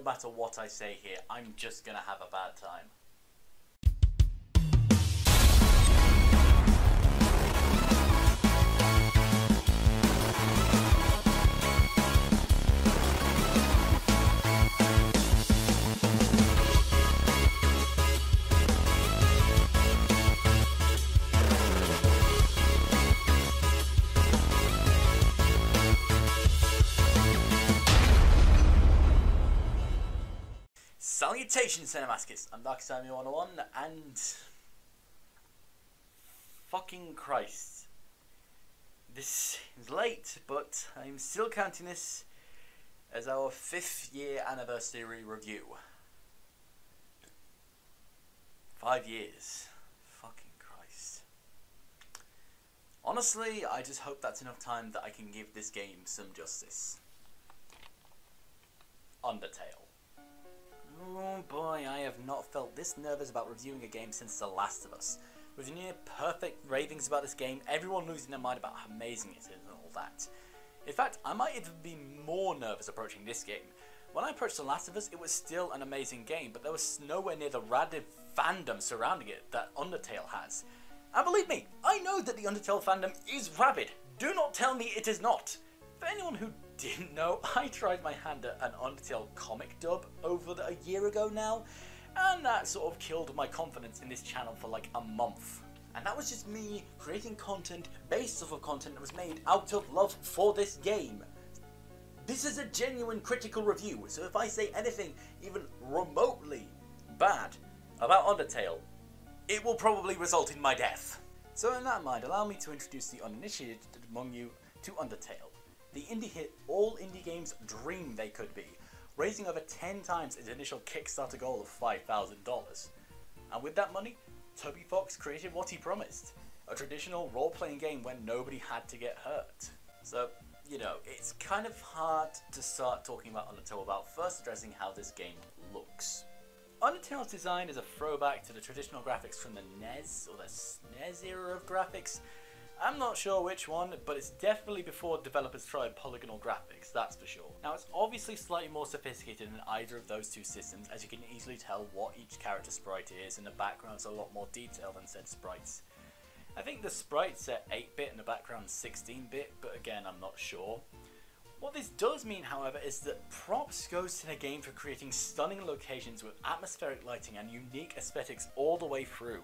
no matter what I say here, I'm just gonna have a bad time. Salutations, Cinemaskets! I'm Darkest101 and... fucking Christ. This is late, but I'm still counting this as our 5th year anniversary review. 5 years. Fucking Christ. Honestly, I just hope that's enough time that I can give this game some justice. Undertale. Oh boy, I have not felt this nervous about reviewing a game since The Last of Us. With near perfect ravings about this game, everyone losing their mind about how amazing it is and all that. In fact, I might even be more nervous approaching this game. When I approached The Last of Us, it was still an amazing game, but there was nowhere near the rabid fandom surrounding it that Undertale has. And believe me, I know that the Undertale fandom is rabid. Do not tell me it is not. For anyone who didn't know, I tried my hand at an Undertale comic dub over a year ago now, and that sort of killed my confidence in this channel for like a month. And that was just me creating content based off of content that was made out of love for this game. This is a genuine critical review, so if I say anything even remotely bad about Undertale, it will probably result in my death. So in that mind, allow me to introduce the uninitiated among you to Undertale. The indie hit all indie games dream they could be, raising over 10 times its initial Kickstarter goal of $5,000. And with that money, Toby Fox created what he promised, a traditional role-playing game where nobody had to get hurt. So, you know, it's kind of hard to start talking about Undertale without first addressing how this game looks. Undertale's design is a throwback to the traditional graphics from the NES, or the SNES era of graphics. I'm not sure which one, but it's definitely before developers tried polygonal graphics, that's for sure. Now it's obviously slightly more sophisticated than either of those two systems, as you can easily tell what each character sprite is, and the background's a lot more detailed than said sprites. I think the sprites are 8-bit and the background's 16-bit, but again I'm not sure. What this does mean, however, is that props goes to the game for creating stunning locations with atmospheric lighting and unique aesthetics all the way through.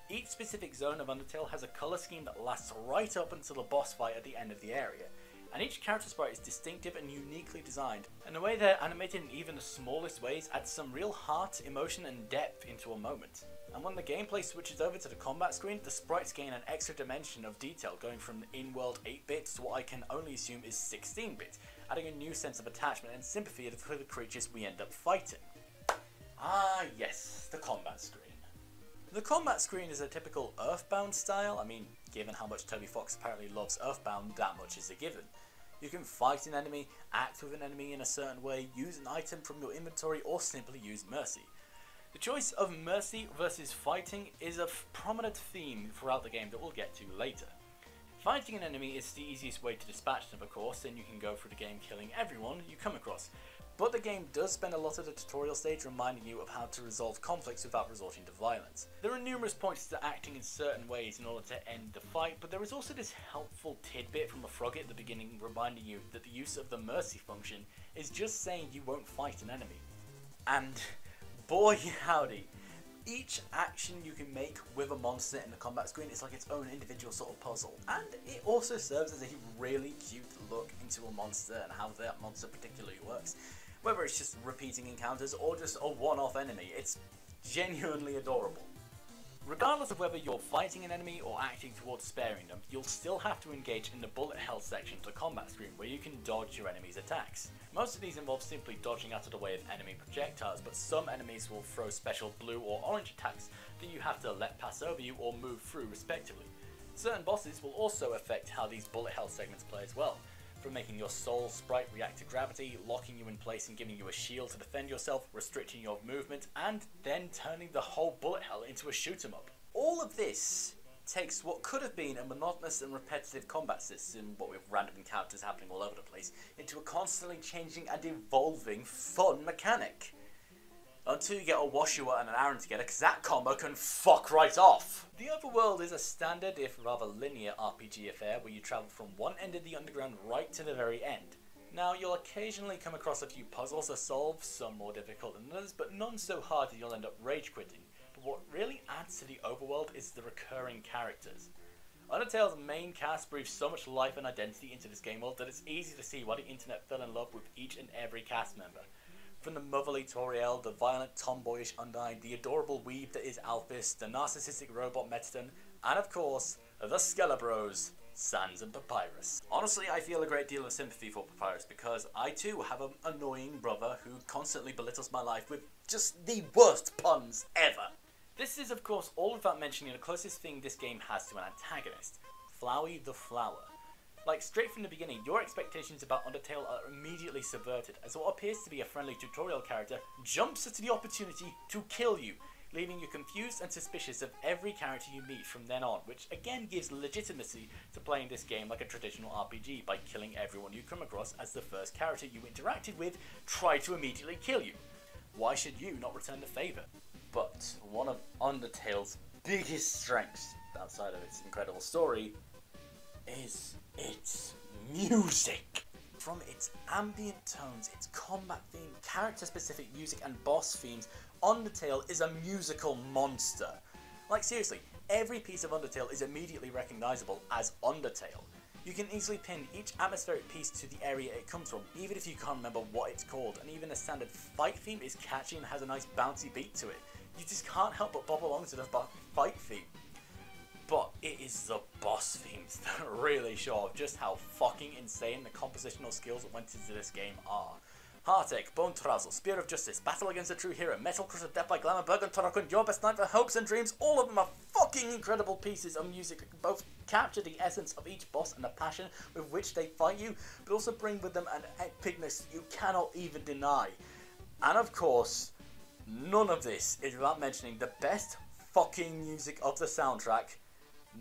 Each specific zone of Undertale has a colour scheme that lasts right up until the boss fight at the end of the area, and each character sprite is distinctive and uniquely designed, and the way they're animated in even the smallest ways adds some real heart, emotion and depth into a moment. And when the gameplay switches over to the combat screen, the sprites gain an extra dimension of detail, going from in-world 8-bit to what I can only assume is 16-bit, adding a new sense of attachment and sympathy for the creatures we end up fighting. Ah yes, the combat screen. The combat screen is a typical Earthbound style. I mean, given how much Toby Fox apparently loves Earthbound, that much is a given. You can fight an enemy, act with an enemy in a certain way, use an item from your inventory, or simply use mercy. The choice of mercy versus fighting is a prominent theme throughout the game that we'll get to later. Fighting an enemy is the easiest way to dispatch them, of course, and you can go through the game killing everyone you come across. But the game does spend a lot of the tutorial stage reminding you of how to resolve conflicts without resorting to violence. There are numerous points to acting in certain ways in order to end the fight, but there is also this helpful tidbit from a frog at the beginning reminding you that the use of the mercy function is just saying you won't fight an enemy. And boy howdy, each action you can make with a monster in the combat screen is like its own individual sort of puzzle, and it also serves as a really cute look into a monster and how that monster particularly works. Whether it's just repeating encounters or just a one-off enemy, it's genuinely adorable. Regardless of whether you're fighting an enemy or acting towards sparing them, you'll still have to engage in the bullet hell section of the combat screen where you can dodge your enemy's attacks. Most of these involve simply dodging out of the way of enemy projectiles, but some enemies will throw special blue or orange attacks that you have to let pass over you or move through respectively. Certain bosses will also affect how these bullet hell segments play as well, from making your soul sprite react to gravity, locking you in place and giving you a shield to defend yourself, restricting your movement, and then turning the whole bullet hell into a shoot 'em up. All of this takes what could have been a monotonous and repetitive combat system, what with random encounters happening all over the place, into a constantly changing and evolving fun mechanic. Until you get a Woshua and an Aaron together, because that combo can fuck right off. The Overworld is a standard, if rather linear RPG affair where you travel from one end of the underground right to the very end. Now, you'll occasionally come across a few puzzles to solve, some more difficult than others, but none so hard that you'll end up rage quitting. But what really adds to the Overworld is the recurring characters. Undertale's main cast breathes so much life and identity into this game world that it's easy to see why the internet fell in love with each and every cast member. From the motherly Toriel, the violent tomboyish Undyne, the adorable weeb that is Alphys, the narcissistic robot Mettaton, and of course, the Skelebros, Sans and Papyrus. Honestly, I feel a great deal of sympathy for Papyrus because I too have an annoying brother who constantly belittles my life with just the worst puns ever. This is of course all without mentioning the closest thing this game has to an antagonist, Flowey the Flower. Like, straight from the beginning, your expectations about Undertale are immediately subverted, as what appears to be a friendly tutorial character jumps at the opportunity to kill you, leaving you confused and suspicious of every character you meet from then on, which again gives legitimacy to playing this game like a traditional RPG by killing everyone you come across as the first character you interacted with tried to immediately kill you. Why should you not return the favour? But one of Undertale's biggest strengths, outside of its incredible story, is its music. From its ambient tones, its combat theme, character-specific music and boss themes, Undertale is a musical monster. Like seriously, every piece of Undertale is immediately recognisable as Undertale. You can easily pin each atmospheric piece to the area it comes from, even if you can't remember what it's called, and even the standard fight theme is catchy and has a nice bouncy beat to it. You just can't help but bob along to the fight theme. But it is the boss themes that really show off just how fucking insane the compositional skills that went into this game are. Heartache, Bone Trouser, Spear of Justice, Battle Against a True Hero, Metal Crusher, Death by Glamour, Bergen Torokun, Your Best Night for Hopes and Dreams, all of them are fucking incredible pieces of music that can both capture the essence of each boss and the passion with which they fight you, but also bring with them an epicness you cannot even deny. And of course, none of this is without mentioning the best fucking music of the soundtrack,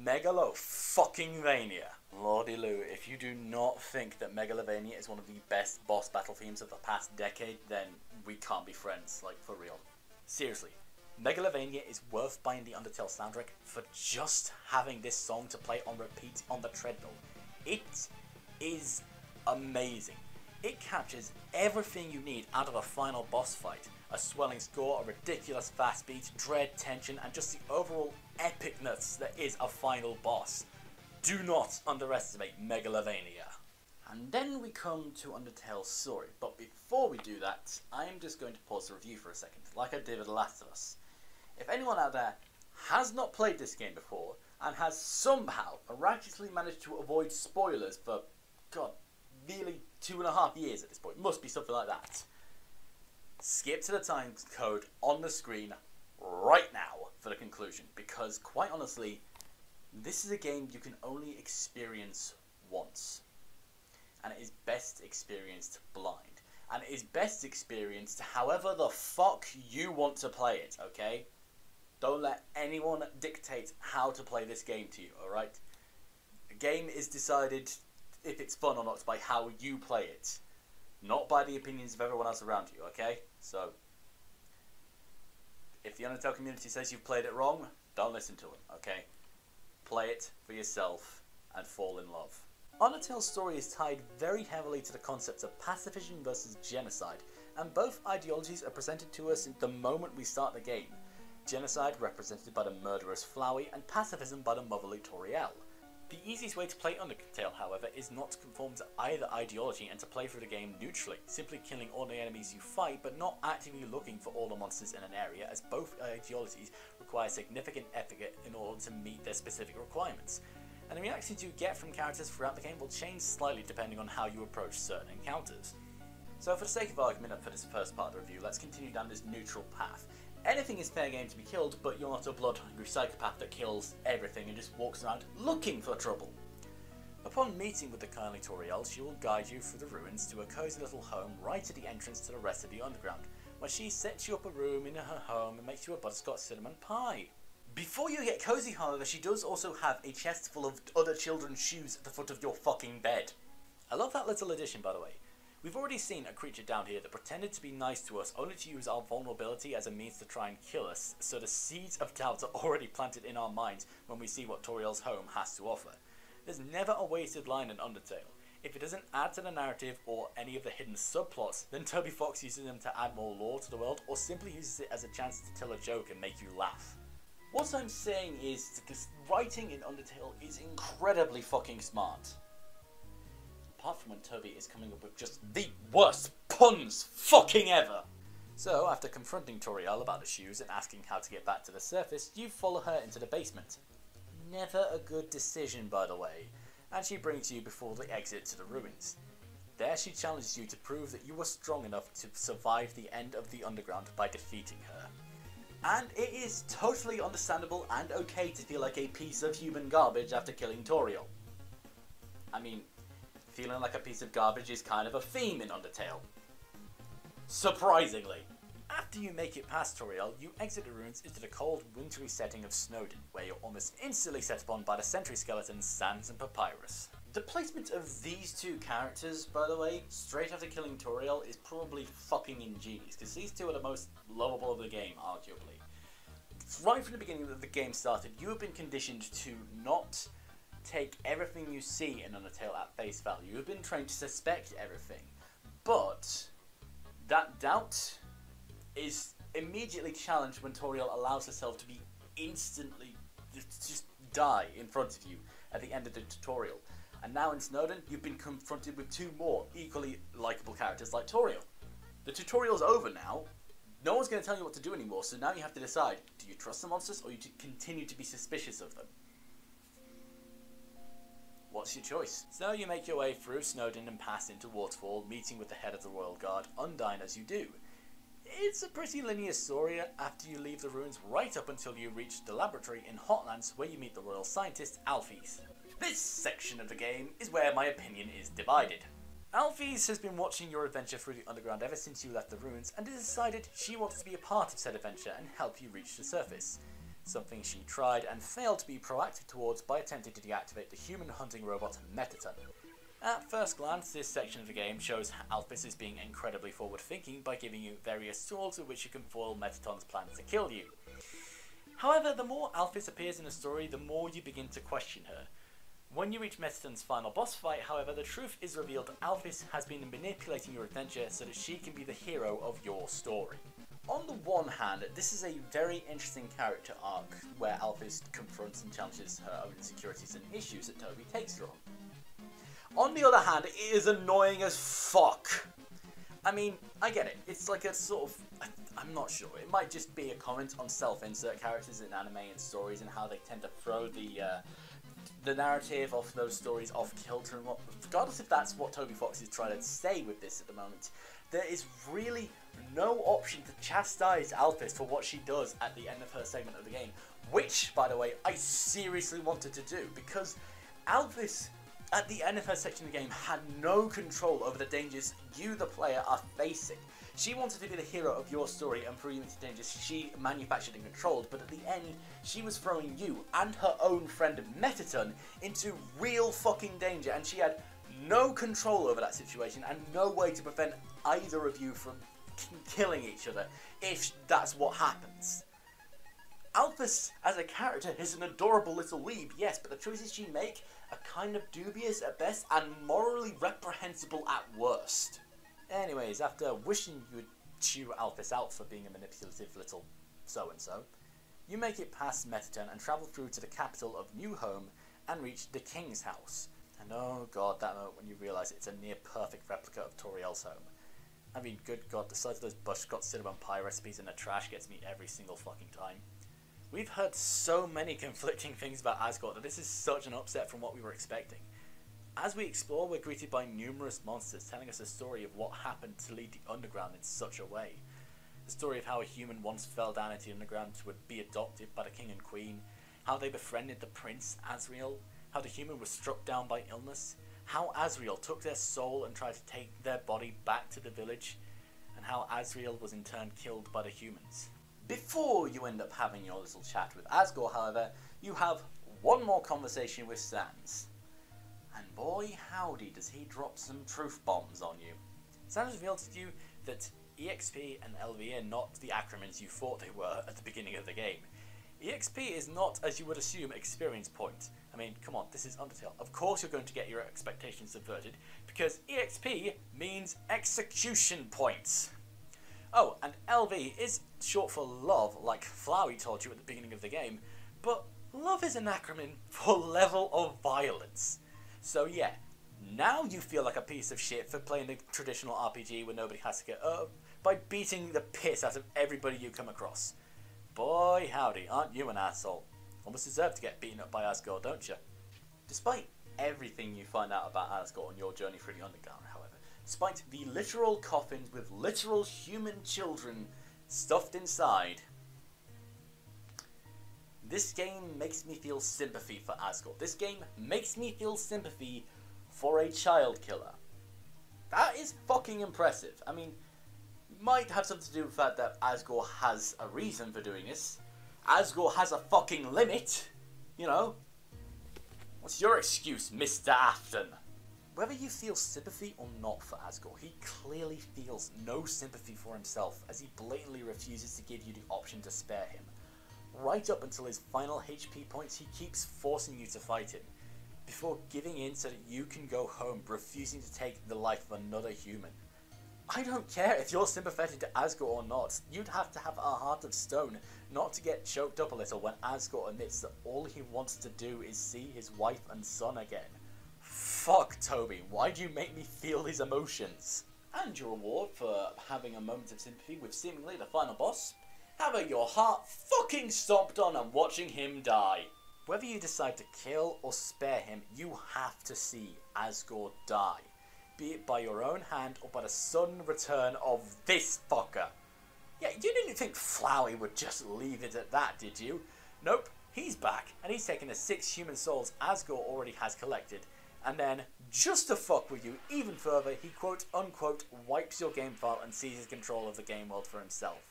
Megalo-fucking-Vania. Lordy Lou, if you do not think that Megalovania is one of the best boss battle themes of the past decade, then we can't be friends, like, for real. Seriously, Megalovania is worth buying the Undertale soundtrack for just having this song to play on repeat on the treadmill. It is amazing. It captures everything you need out of a final boss fight. A swelling score, a ridiculous fast beat, dread, tension, and just the overall epicness that is a final boss. Do not underestimate Megalovania. And then we come to Undertale's story, but before we do that, I am just going to pause the review for a second, like I did with The Last of Us. If anyone out there has not played this game before, and has somehow miraculously managed to avoid spoilers for, god, nearly 2.5 years at this point, must be something like that, skip to the time code on the screen right now for the conclusion, because quite honestly, this is a game you can only experience once, and it is best experienced blind, and it is best experienced however the fuck you want to play it, okay? Don't let anyone dictate how to play this game to you, alright? The game is decided if it's fun or not by how you play it, not by the opinions of everyone else around you, okay? So, if the Undertale community says you've played it wrong, don't listen to them, okay? Play it for yourself and fall in love. Undertale's story is tied very heavily to the concepts of pacifism versus genocide, and both ideologies are presented to us the moment we start the game. Genocide represented by the murderous Flowey, and pacifism by the motherly Toriel. The easiest way to play Undertale, however, is not to conform to either ideology and to play through the game neutrally, simply killing all the enemies you fight but not actively looking for all the monsters in an area, as both ideologies require significant effort in order to meet their specific requirements. And the reactions you get from characters throughout the game will change slightly depending on how you approach certain encounters. So for the sake of argument and for this first part of the review, let's continue down this neutral path. Anything is fair game to be killed, but you're not a blood-hungry psychopath that kills everything and just walks around looking for trouble. Upon meeting with the kindly Toriel, she will guide you through the ruins to a cozy little home right at the entrance to the rest of the underground, where she sets you up a room in her home and makes you a butterscotch cinnamon pie. Before you get cozy, however, she does also have a chest full of other children's shoes at the foot of your fucking bed. I love that little addition, by the way. We've already seen a creature down here that pretended to be nice to us only to use our vulnerability as a means to try and kill us, so the seeds of doubt are already planted in our minds when we see what Toriel's home has to offer. There's never a wasted line in Undertale. If it doesn't add to the narrative or any of the hidden subplots, then Toby Fox uses them to add more lore to the world, or simply uses it as a chance to tell a joke and make you laugh. What I'm saying is that this writing in Undertale is incredibly fucking smart. Apart from when Toby is coming up with just the worst puns fucking ever. So, after confronting Toriel about the shoes and asking how to get back to the surface, you follow her into the basement. Never a good decision, by the way, and she brings you before the exit to the ruins. There she challenges you to prove that you are strong enough to survive the end of the underground by defeating her. And it is totally understandable and okay to feel like a piece of human garbage after killing Toriel. I mean, feeling like a piece of garbage is kind of a theme in Undertale. Surprisingly. After you make it past Toriel, you exit the ruins into the cold, wintry setting of Snowdin, where you're almost instantly set upon by the sentry skeletons, Sans and Papyrus. The placement of these two characters, by the way, straight after killing Toriel, is probably fucking ingenious, because these two are the most lovable of the game, arguably. Right from the beginning that the game started, you have been conditioned to not take everything you see in Undertale at face value. You have been trained to suspect everything, but that doubt is immediately challenged when Toriel allows herself to be instantly just die in front of you at the end of the tutorial. And now in Snowdin, you've been confronted with two more equally likeable characters like Toriel. The tutorial's over now. No one's going to tell you what to do anymore, so now you have to decide, do you trust the monsters or you continue to be suspicious of them? What's your choice? So you make your way through Snowdin and pass into Waterfall, meeting with the head of the Royal Guard, Undyne, as you do. It's a pretty linear story after you leave the ruins right up until you reach the laboratory in Hotlands, where you meet the royal scientist Alphys. This section of the game is where my opinion is divided. Alphys has been watching your adventure through the underground ever since you left the ruins and has decided she wants to be a part of said adventure and help you reach the surface. Something she tried and failed to be proactive towards by attempting to deactivate the human hunting robot Metaton. At first glance, this section of the game shows Alphys is being incredibly forward-thinking by giving you various tools with which you can foil Metaton's plans to kill you. However, the more Alphys appears in the story, the more you begin to question her. When you reach Metaton's final boss fight, however, the truth is revealed that Alphys has been manipulating your adventure so that she can be the hero of your story. On the one hand, this is a very interesting character arc where Alphys confronts and challenges her own insecurities and issues that Toby takes her on. On the other hand, it is annoying as fuck. I mean, I get it. It's like a sort of... I'm not sure. It might just be a comment on self-insert characters in anime and stories and how they tend to throw the narrative of those stories off kilter and what. Regardless if that's what Toby Fox is trying to say with this at the moment, there is really no option to chastise Alphys for what she does at the end of her segment of the game. Which, by the way, I seriously wanted to do, because Alphys, at the end of her section of the game, had no control over the dangers you, the player, are facing. She wanted to be the hero of your story and preempt the dangers she manufactured and controlled, but at the end, she was throwing you and her own friend Metaton into real fucking danger, and she had no control over that situation and no way to prevent either of you from killing each other if that's what happens. Alphys, as a character, is an adorable little weeb, yes, but the choices she makes are kind of dubious at best and morally reprehensible at worst. Anyways, after wishing you would chew Alphys out for being a manipulative little so-and-so, you make it past Metaton and travel through to the capital of New Home and reach the King's house. And oh god, that moment when you realise it's a near-perfect replica of Toriel's home. I mean, good god, the sight of those butterscotch cinnamon pie recipes in the trash gets me every single fucking time. We've heard so many conflicting things about Asgard that this is such an upset from what we were expecting. As we explore, we're greeted by numerous monsters telling us a story of what happened to lead the underground in such a way. The story of how a human once fell down into the underground to be adopted by the king and queen, how they befriended the prince, Azrael, how the human was struck down by illness, how Azrael took their soul and tried to take their body back to the village, and how Azrael was in turn killed by the humans. Before you end up having your little chat with Asgore, however, you have one more conversation with Sans. And boy howdy does he drop some truth bombs on you. Sans reveals to you that EXP and LV are not the acronyms you thought they were at the beginning of the game. EXP is not, as you would assume, experience points. I mean, come on, this is Undertale. Of course you're going to get your expectations subverted, because EXP means execution points. Oh, and LV is short for love, like Flowey told you at the beginning of the game, but love is an acronym for level of violence. So yeah, now you feel like a piece of shit for playing the traditional RPG where nobody has to get up by beating the piss out of everybody you come across. Boy howdy, aren't you an asshole? Almost deserve to get beaten up by Asgore, don't you? Despite everything you find out about Asgore on your journey through the Underground, however, despite the literal coffins with literal human children stuffed inside, this game makes me feel sympathy for Asgore. This game makes me feel sympathy for a child killer. That is fucking impressive. I mean, might have something to do with the fact that Asgore has a reason for doing this. Asgore has a fucking limit, you know. What's your excuse, Mr. Afton? Whether you feel sympathy or not for Asgore, he clearly feels no sympathy for himself, as he blatantly refuses to give you the option to spare him. Right up until his final HP points, he keeps forcing you to fight him, before giving in so that you can go home, refusing to take the life of another human. I don't care if you're sympathetic to Asgore or not, you'd have to have a heart of stone not to get choked up a little when Asgore admits that all he wants to do is see his wife and son again. Fuck, Toby, why do you make me feel his emotions? And your reward for having a moment of sympathy with seemingly the final boss? Having your heart fucking stomped on and watching him die. Whether you decide to kill or spare him, you have to see Asgore die. Be it by your own hand or by the sudden return of this fucker. Yeah, you didn't think Flowey would just leave it at that, did you? Nope, he's back, and he's taken the 6 human souls Asgore already has collected, and then, just to fuck with you even further, he quote-unquote wipes your game file and seizes control of the game world for himself.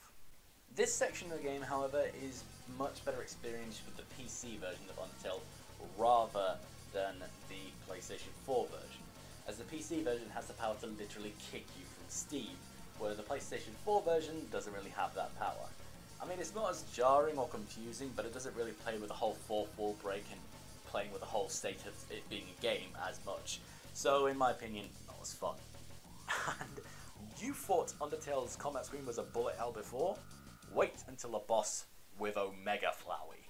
This section of the game, however, is much better experienced with the PC version of Undertale, rather than the PlayStation 4 version, as the PC version has the power to literally kick you from Steam, where the PlayStation 4 version doesn't really have that power. I mean, it's not as jarring or confusing, but it doesn't really play with the whole fourth wall break and playing with the whole state of it being a game as much. So, in my opinion, not as fun. And you thought Undertale's combat screen was a bullet hell before? Wait until a boss with Omega Flowey.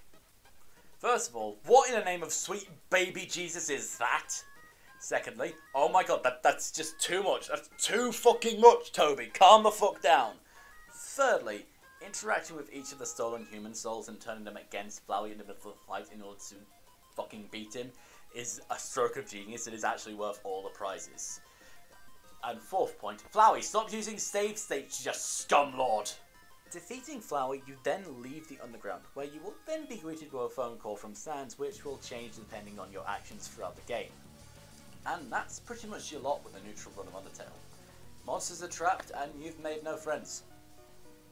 First of all, what in the name of sweet baby Jesus is that? Secondly, oh my god, that's just too much. That's too fucking much, Toby. Calm the fuck down. Thirdly, interacting with each of the stolen human souls and turning them against Flowey in the middle of the fight in order to fucking beat him is a stroke of genius. It is actually worth all the prizes. And fourth point, Flowey, stop using save states, you scumlord. Defeating Flowey, you then leave the Underground, where you will then be greeted with a phone call from Sans, which will change depending on your actions throughout the game. And that's pretty much your lot with the neutral run of Undertale. Monsters are trapped, and you've made no friends.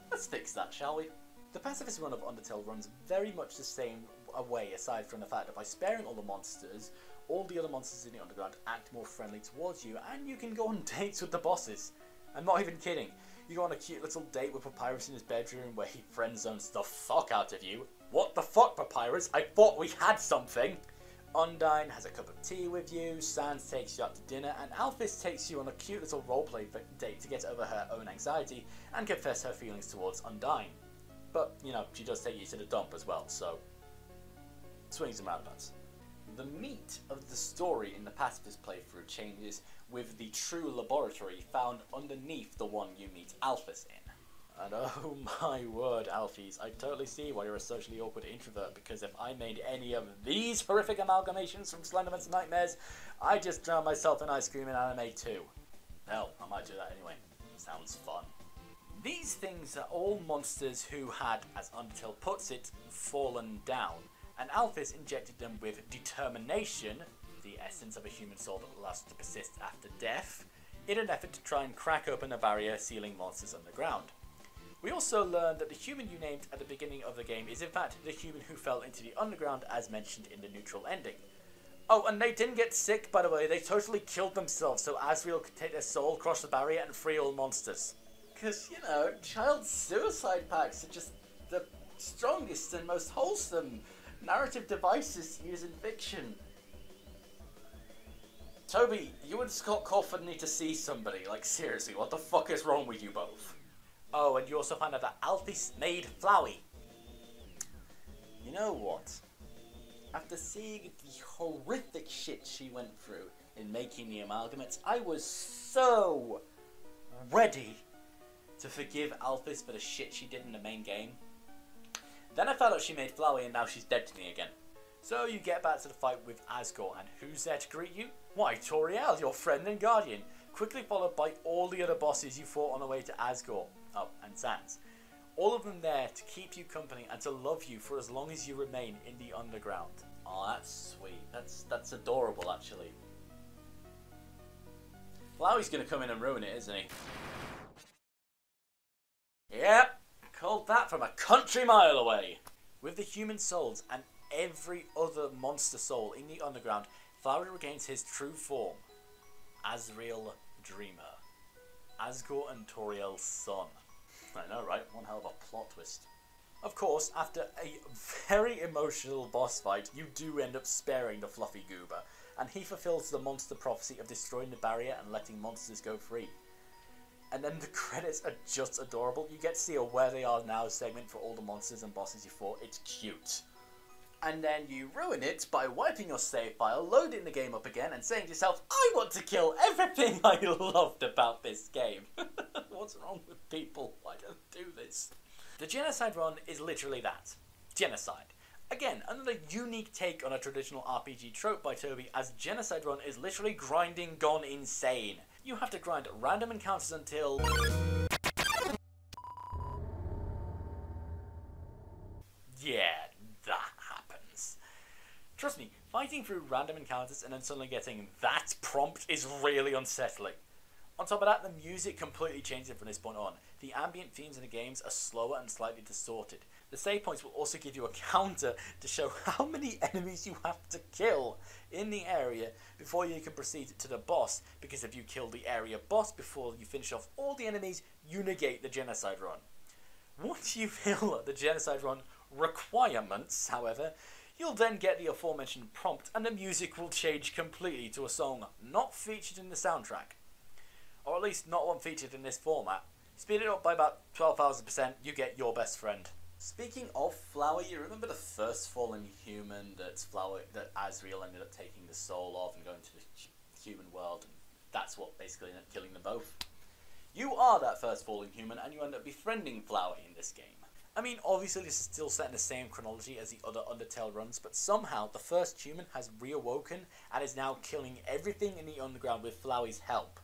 Let's fix that, shall we? The pacifist run of Undertale runs very much the same way, aside from the fact that by sparing all the monsters, all the other monsters in the Underground act more friendly towards you, and you can go on dates with the bosses. I'm not even kidding. You go on a cute little date with Papyrus in his bedroom where he friend-zones the fuck out of you. What the fuck, Papyrus? I thought we had something! Undyne has a cup of tea with you, Sans takes you out to dinner, and Alphys takes you on a cute little roleplay date to get over her own anxiety and confess her feelings towards Undyne. But, you know, she does take you to the dump as well, so swings and roundabouts. The meat of the story in the pacifist playthrough changes with the true laboratory found underneath the one you meet Alphys in. And oh my word, Alphys, I totally see why you're a socially awkward introvert, because if I made any of these horrific amalgamations from Slenderman's Nightmares, I'd just drown myself in ice cream in anime too. Hell, I might do that anyway. Sounds fun. These things are all monsters who had, as Undertale puts it, fallen down, and Alphys injected them with determination, the essence of a human soul that lasts to persist after death, in an effort to try and crack open a barrier sealing monsters underground. We also learned that the human you named at the beginning of the game is in fact the human who fell into the underground as mentioned in the neutral ending. Oh, and they didn't get sick, by the way, they totally killed themselves so Asriel could take their soul, cross the barrier and free all monsters. Because, you know, child suicide packs are just the strongest and most wholesome narrative devices used in fiction. Toby, you and Scott Cawthon need to see somebody. Like, seriously, what the fuck is wrong with you both? Oh, and you also find out that Alphys made Flowey. You know what? After seeing the horrific shit she went through in making the amalgamates, I was so ready to forgive Alphys for the shit she did in the main game. Then I found out she made Flowey and now she's dead to me again. So you get back to the fight with Asgore, and who's there to greet you? Why, Toriel, your friend and guardian, quickly followed by all the other bosses you fought on the way to Asgore. Oh, and Sans. All of them there to keep you company and to love you for as long as you remain in the underground. Oh, that's sweet. That's adorable, actually. Flowey's gonna come in and ruin it, isn't he? Yep, called that from a country mile away. With the human souls and every other monster soul in the underground, Flowey regains his true form. Asriel Dreamer. Asgore and Toriel's son. I know, right? One hell of a plot twist. Of course, after a very emotional boss fight, you do end up sparing the fluffy goober, and he fulfills the monster prophecy of destroying the barrier and letting monsters go free. And then the credits are just adorable. You get to see a Where They Are Now segment for all the monsters and bosses you fought. It's cute. And then you ruin it by wiping your save file, loading the game up again, and saying to yourself, I want to kill everything I loved about this game. What's wrong with people? Why don't do this? The Genocide Run is literally that. Genocide. Again, another unique take on a traditional RPG trope by Toby, as Genocide Run is literally grinding gone insane. You have to grind random encounters until... yeah, that happens. Trust me, fighting through random encounters and then suddenly getting that prompt is really unsettling. On top of that, the music completely changes from this point on. The ambient themes in the games are slower and slightly distorted. The save points will also give you a counter to show how many enemies you have to kill in the area before you can proceed to the boss, because if you kill the area boss before you finish off all the enemies, you negate the Genocide Run. Once you fill the Genocide Run requirements, however, you'll then get the aforementioned prompt and the music will change completely to a song not featured in the soundtrack. Or at least not one featured in this format. Speed it up by about 12,000%, you get Your Best Friend. Speaking of Flowey, you remember the first fallen human that Asriel ended up taking the soul of and going to the human world, and that's what basically ended up killing them both? You are that first fallen human, and you end up befriending Flowey in this game. I mean, obviously this is still set in the same chronology as the other Undertale runs, but somehow the first human has reawoken and is now killing everything in the underground with Flowey's help.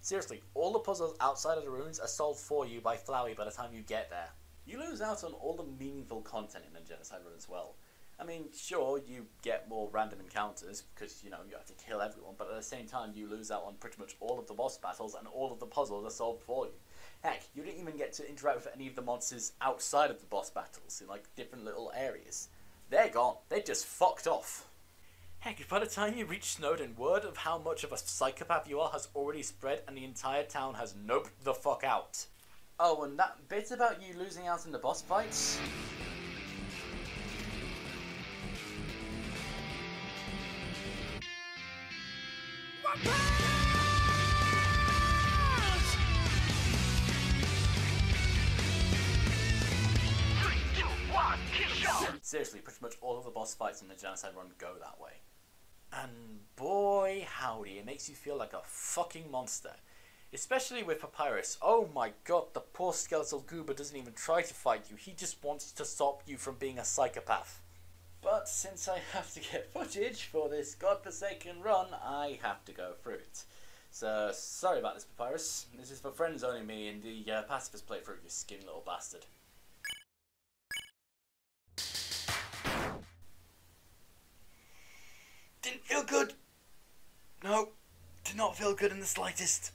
Seriously, all the puzzles outside of the ruins are solved for you by Flowey by the time you get there. You lose out on all the meaningful content in the Genocide Run as well. I mean, sure, you get more random encounters because, you know, you have to kill everyone, but at the same time you lose out on pretty much all of the boss battles and all of the puzzles are solved for you. Heck, you didn't even get to interact with any of the monsters outside of the boss battles in, like, different little areas. They're gone. They just fucked off. Heck, by the time you reach Snowdin, word of how much of a psychopath you are has already spread and the entire town has noped the fuck out. Oh, and that bit about you losing out in the boss fights? Seriously, pretty much all of the boss fights in the Genocide Run go that way. And boy howdy, it makes you feel like a fucking monster. Especially with Papyrus. Oh my god, the poor skeletal goober doesn't even try to fight you, he just wants to stop you from being a psychopath. But since I have to get footage for this godforsaken run, I have to go through it. So, sorry about this, Papyrus. This is for friends only me and the pacifist playthrough, you skinny little bastard. Didn't feel good. No, did not feel good in the slightest.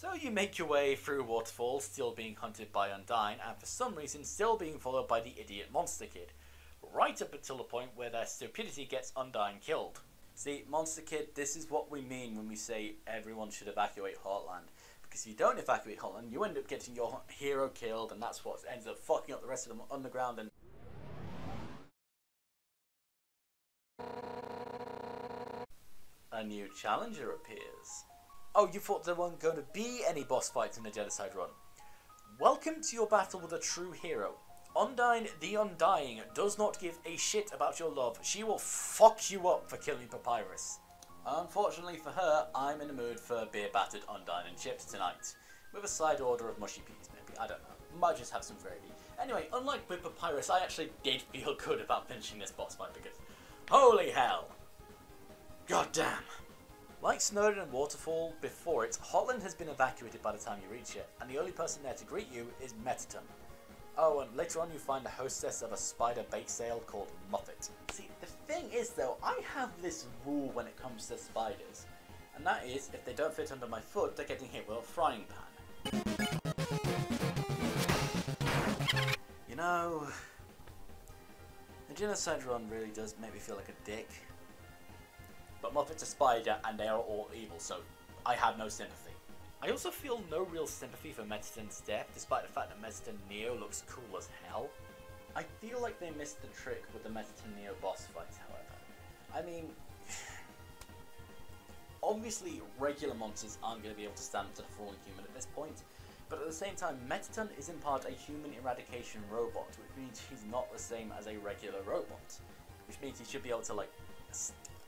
So you make your way through Waterfall, still being hunted by Undyne, and for some reason still being followed by the idiot Monster Kid. Right up until the point where their stupidity gets Undyne killed. See, Monster Kid, this is what we mean when we say everyone should evacuate Heartland. Because if you don't evacuate Heartland, you end up getting your hero killed, and that's what ends up fucking up the rest of them underground. And a new challenger appears. Oh, you thought there weren't going to be any boss fights in the Genocide run? Welcome to your battle with a true hero. Undyne the Undying does not give a shit about your love. She will fuck you up for killing Papyrus. Unfortunately for her, I'm in the mood for beer-battered Undyne and chips tonight. With a side order of mushy peas, maybe. I don't know. Might just have some gravy. Anyway, unlike with Papyrus, I actually did feel good about finishing this boss fight because... holy hell! God damn! Like Snowden and Waterfall before it, Heartland has been evacuated by the time you reach it, and the only person there to greet you is Metaton. Oh, and later on you find the hostess of a spider bake sale called Muffet. See, the thing is though, I have this rule when it comes to spiders, and that is, if they don't fit under my foot, they're getting hit with a frying pan. You know, the Genocide run really does make me feel like a dick. But Muffet's a spider and they are all evil, so I have no sympathy. I also feel no real sympathy for Metaton's death, despite the fact that Metaton Neo looks cool as hell. I feel like they missed the trick with the Metaton Neo boss fights, however. I mean, obviously regular monsters aren't going to be able to stand up to the fallen human at this point, but at the same time, Metaton is in part a human eradication robot, which means he's not the same as a regular robot. Which means he should be able to, like,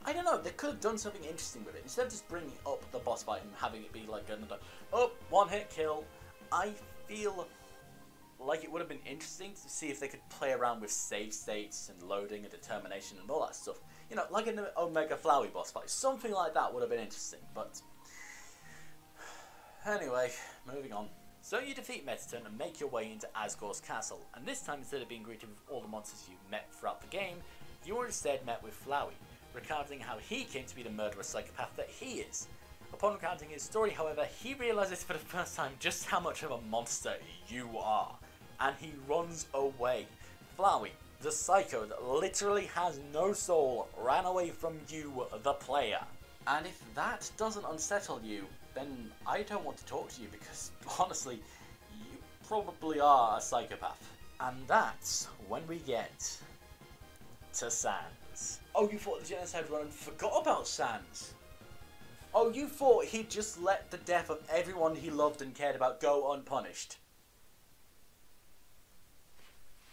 I don't know, they could have done something interesting with it. Instead of just bringing up the boss fight and having it be like another, oh, one hit kill, I feel like it would have been interesting to see if they could play around with save states and loading and determination and all that stuff. You know, like an Omega Flowey boss fight. Something like that would have been interesting, but... Anyway, moving on. So you defeat Metaton and make your way into Asgore's castle, and this time instead of being greeted with all the monsters you met throughout the game, you are instead met with Flowey, recounting how he came to be the murderous psychopath that he is. Upon recounting his story, however, he realises for the first time just how much of a monster you are, and he runs away. Flowey, the psycho that literally has no soul, ran away from you, the player. And if that doesn't unsettle you, then I don't want to talk to you because, honestly, you probably are a psychopath. And that's when we get to Sans. Oh, you thought the Genocide run forgot about Sans? Oh, you thought he'd just let the death of everyone he loved and cared about go unpunished?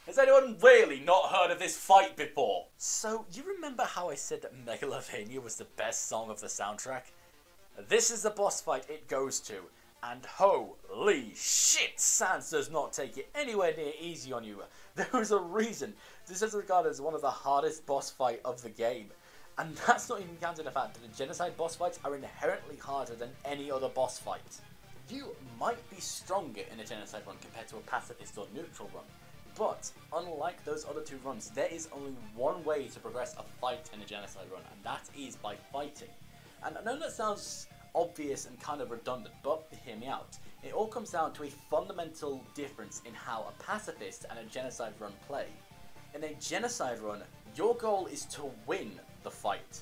Has anyone really not heard of this fight before? So, you remember how I said that Megalovania was the best song of the soundtrack? This is the boss fight it goes to, and holy shit, Sans does not take it anywhere near easy on you. There is a reason this is regarded as one of the hardest boss fight of the game, and that's not even counting the fact that the Genocide boss fights are inherently harder than any other boss fight. You might be stronger in a Genocide run compared to a pacifist or neutral run, but unlike those other two runs, there is only one way to progress a fight in a Genocide run, and that is by fighting. And I know that sounds obvious and kind of redundant, but hear me out. It all comes down to a fundamental difference in how a pacifist and a Genocide run play. In a Genocide run, your goal is to win the fight.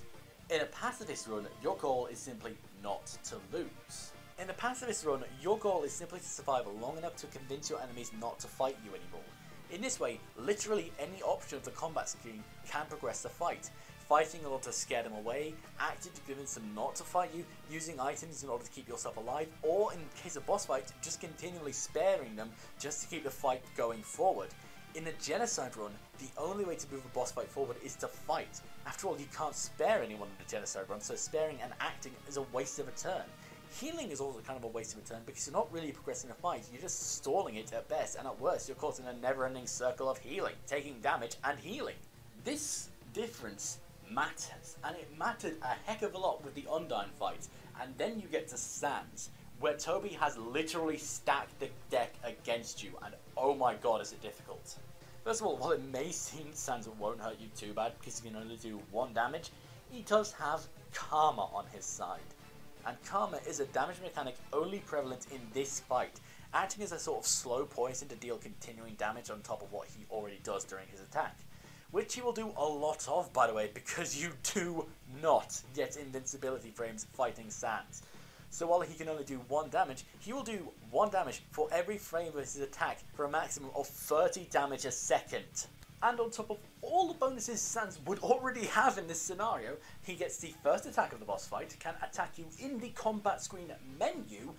In a pacifist run, your goal is simply not to lose. In a pacifist run, your goal is simply to survive long enough to convince your enemies not to fight you anymore. In this way, literally any option of the combat scheme can progress the fight. Fighting in order to scare them away, acting to convince them not to fight you, using items in order to keep yourself alive, or in case of boss fights, just continually sparing them just to keep the fight going forward. In a Genocide run, the only way to move a boss fight forward is to fight. After all, you can't spare anyone in a Genocide run, so sparing and acting is a waste of a turn. Healing is also kind of a waste of a turn because you're not really progressing a fight, you're just stalling it at best, and at worst you're caught in a never-ending circle of healing, taking damage and healing. This difference matters, and it mattered a heck of a lot with the Undyne fight, and then you get to Sans, where Toby has literally stacked the deck against you, and oh my god is it difficult. First of all, while it may seem Sans won't hurt you too bad because you can only do 1 damage, he does have Karma on his side. and Karma is a damage mechanic only prevalent in this fight, acting as a sort of slow poison to deal continuing damage on top of what he already does during his attack. Which he will do a lot of, by the way, because you do not get invincibility frames fighting Sans. So while he can only do 1 damage, he will do 1 damage for every frame of his attack for a maximum of 30 damage a second. And on top of all the bonuses Sans would already have in this scenario, he gets the first attack of the boss fight, can attack you in the combat screen menu,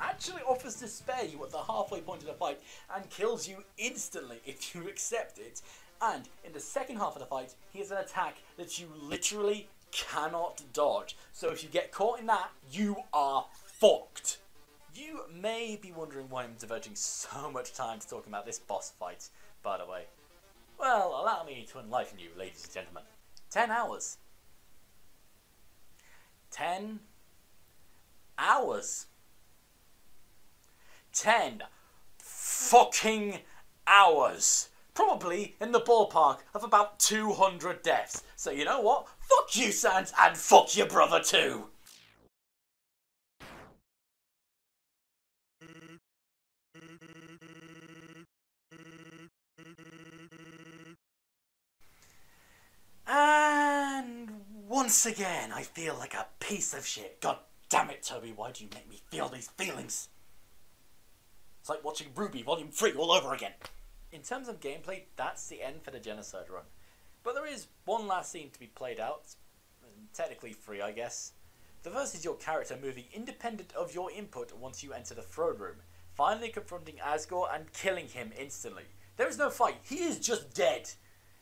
actually offers to spare you at the halfway point of the fight, and kills you instantly if you accept it. And in the second half of the fight, he has an attack that you literally cannot dodge. So if you get caught in that, you are fucked. You may be wondering why I'm diverging so much time to talking about this boss fight, by the way. Well, allow me to enlighten you, ladies and gentlemen. 10 hours. 10 hours. 10 fucking hours. Probably in the ballpark of about 200 deaths. So you know what? Fuck you, Sans, and fuck your brother too. And once again, I feel like a piece of shit. God damn it, Toby, why do you make me feel these feelings? It's like watching Ruby Volume 3 all over again. In terms of gameplay, that's the end for the Genocide run. But there is one last scene to be played out. Technically free, I guess. The first is your character moving independent of your input once you enter the throne room, finally confronting Asgore and killing him instantly. There is no fight, he is just dead.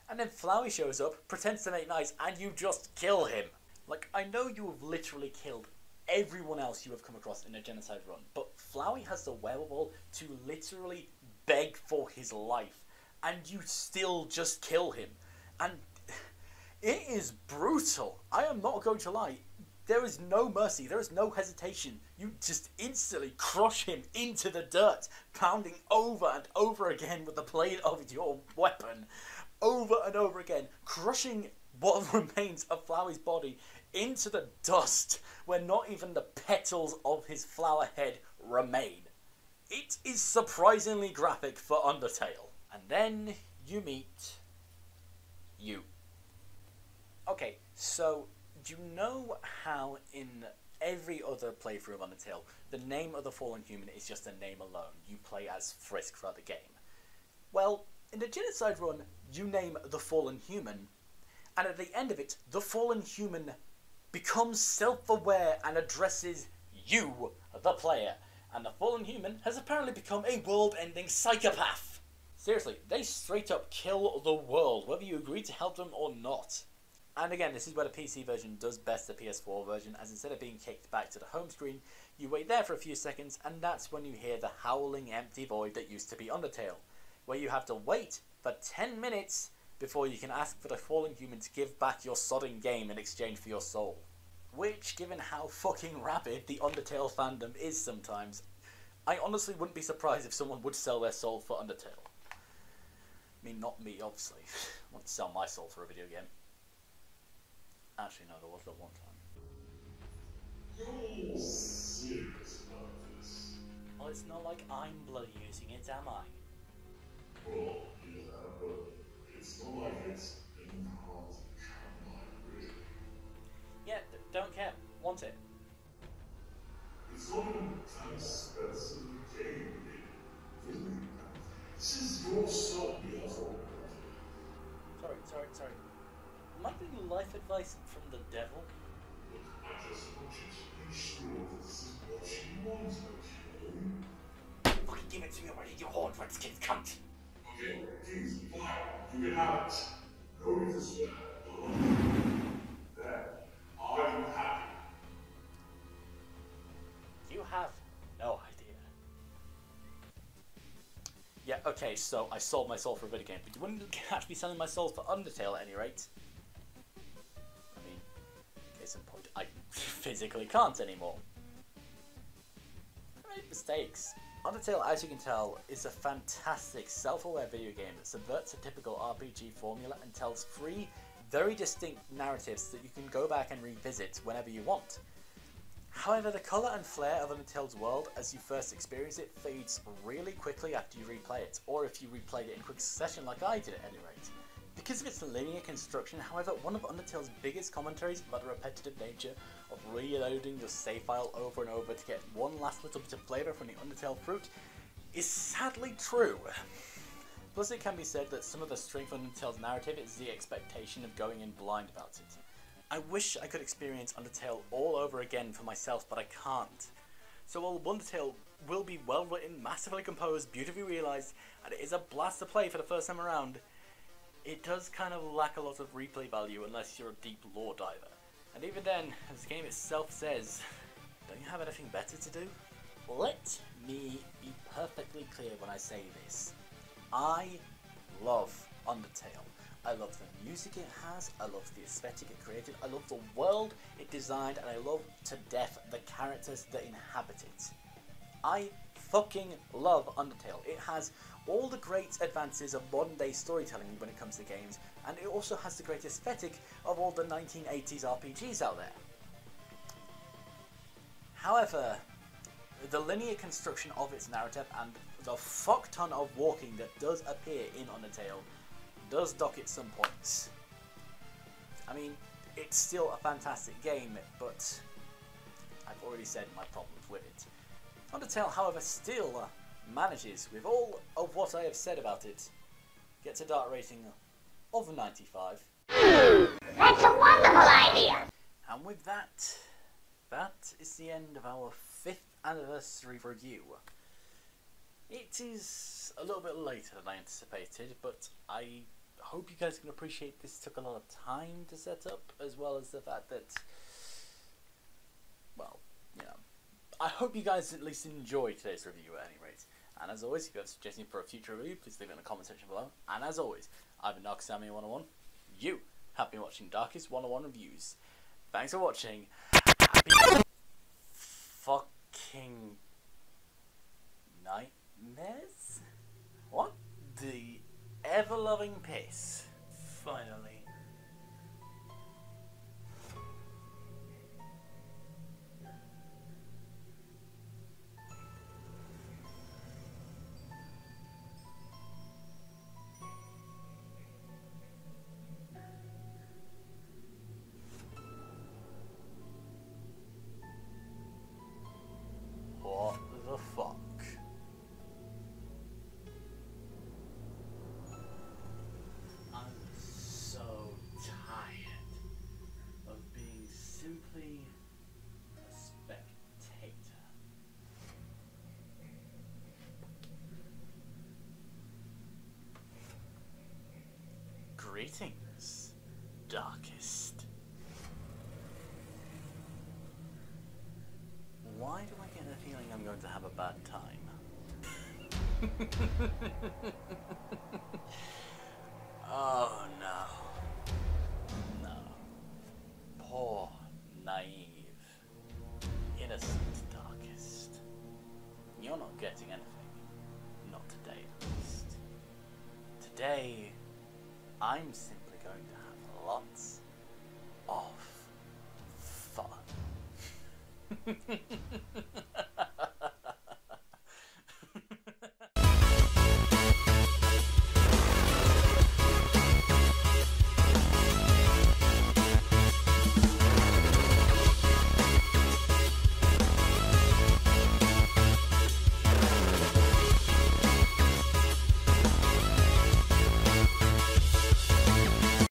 And then Flowey shows up, pretends to make nice, and you just kill him. Like, I know you have literally killed everyone else you have come across in a Genocide run, but Flowey has the wherewithal to literally beg for his life, and you still just kill him. And it is brutal. I am not going to lie. There is no mercy. There is no hesitation. You just instantly crush him into the dirt, pounding over and over again with the blade of your weapon. Over and over again, crushing what remains of Flowey's body into the dust, where not even the petals of his flower head remain. It is surprisingly graphic for Undertale. And then you meet you. Okay, so do you know how in every other playthrough of Undertale, the name of the fallen human is just a name alone? You play as Frisk throughout the game. Well, in the Genocide run, you name the fallen human, and at the end of it, the fallen human becomes self-aware and addresses you, the player. And the fallen human has apparently become a world-ending psychopath. Seriously, they straight up kill the world, whether you agree to help them or not. And again, this is where the PC version does best the PS4 version, as instead of being kicked back to the home screen, you wait there for a few seconds, and that's when you hear the howling empty void that used to be Undertale, where you have to wait for 10 minutes before you can ask for the fallen human to give back your sodding game in exchange for your soul. Which, given how fucking rabid the Undertale fandom is sometimes, I honestly wouldn't be surprised if someone would sell their soul for Undertale. I mean, not me, obviously. I wouldn't sell my soul for a video game. Actually, no, there was that one time. You're serious about this? Well, it's not like I'm bloody using it, am I? Well, yeah, but it's not like it's in hard to come by, really. Yeah, don't care. Want it. It's not even that expensive a game, really. This is your son we are talking about. Sorry. Might be life advice from the devil? Look, I just want you to be sure this is what you want, okay? Fucking give it to me already, you horned redskin cunt! Okay, please, fine. You can have it. No need to swear. Then, are you happy? You have no idea. Yeah, okay, so I sold my soul for a video game, but you wouldn't catch me selling my soul for Undertale at any rate. I mean, case in point, I physically can't anymore. I made mistakes. Undertale, as you can tell, is a fantastic self-aware video game that subverts a typical RPG formula and tells three very distinct narratives that you can go back and revisit whenever you want. However, the colour and flair of Undertale's world as you first experience it fades really quickly after you replay it, or if you replayed it in quick succession like I did at any rate. Because of its linear construction, however, one of Undertale's biggest commentaries about the repetitive nature of reloading your save file over and over to get one last little bit of flavour from the Undertale fruit is sadly true. Plus, it can be said that some of the strength of Undertale's narrative is the expectation of going in blind about it. I wish I could experience Undertale all over again for myself, but I can't. So while Undertale will be well written, massively composed, beautifully realised, and it is a blast to play for the first time around, it does kind of lack a lot of replay value unless you're a deep lore diver. And even then, as the game itself says, don't you have anything better to do? Let me be perfectly clear when I say this. I love Undertale. I love the music it has, I love the aesthetic it created, I love the world it designed, and I love to death the characters that inhabit it. I fucking love Undertale. It has all the great advances of modern day storytelling when it comes to games, and it also has the great aesthetic of all the 1980s RPGs out there. However, the linear construction of its narrative and the fuck ton of walking that does appear in Undertale does dock at some points. I mean, it's still a fantastic game, but I've already said my problems with it. Undertale, however, still manages, with all of what I have said about it, gets a dart rating of 95. That's a wonderful idea! And with that, that is the end of our 5th anniversary review. It is a little bit later than I anticipated, but I hope you guys can appreciate this took a lot of time to set up, as well as the fact that, well, you know, I hope you guys at least enjoyed today's review at any rate. And as always, if you have a suggestion for a future review, please leave it in the comment section below. And as always, I've been Darkest101. You have been watching Darkest101 Reviews. Thanks for watching. Happy fucking nightmares? What the ever-loving piss? Finally. What the fuck? I'm so tired of being simply a spectator. Greetings, Darkest. Why do I get a feeling I'm going to have a bad time? Oh no. No. Poor, naive, innocent Darkest. You're not getting anything. Not today, at least. Today, I'm simply going to have lots of fun.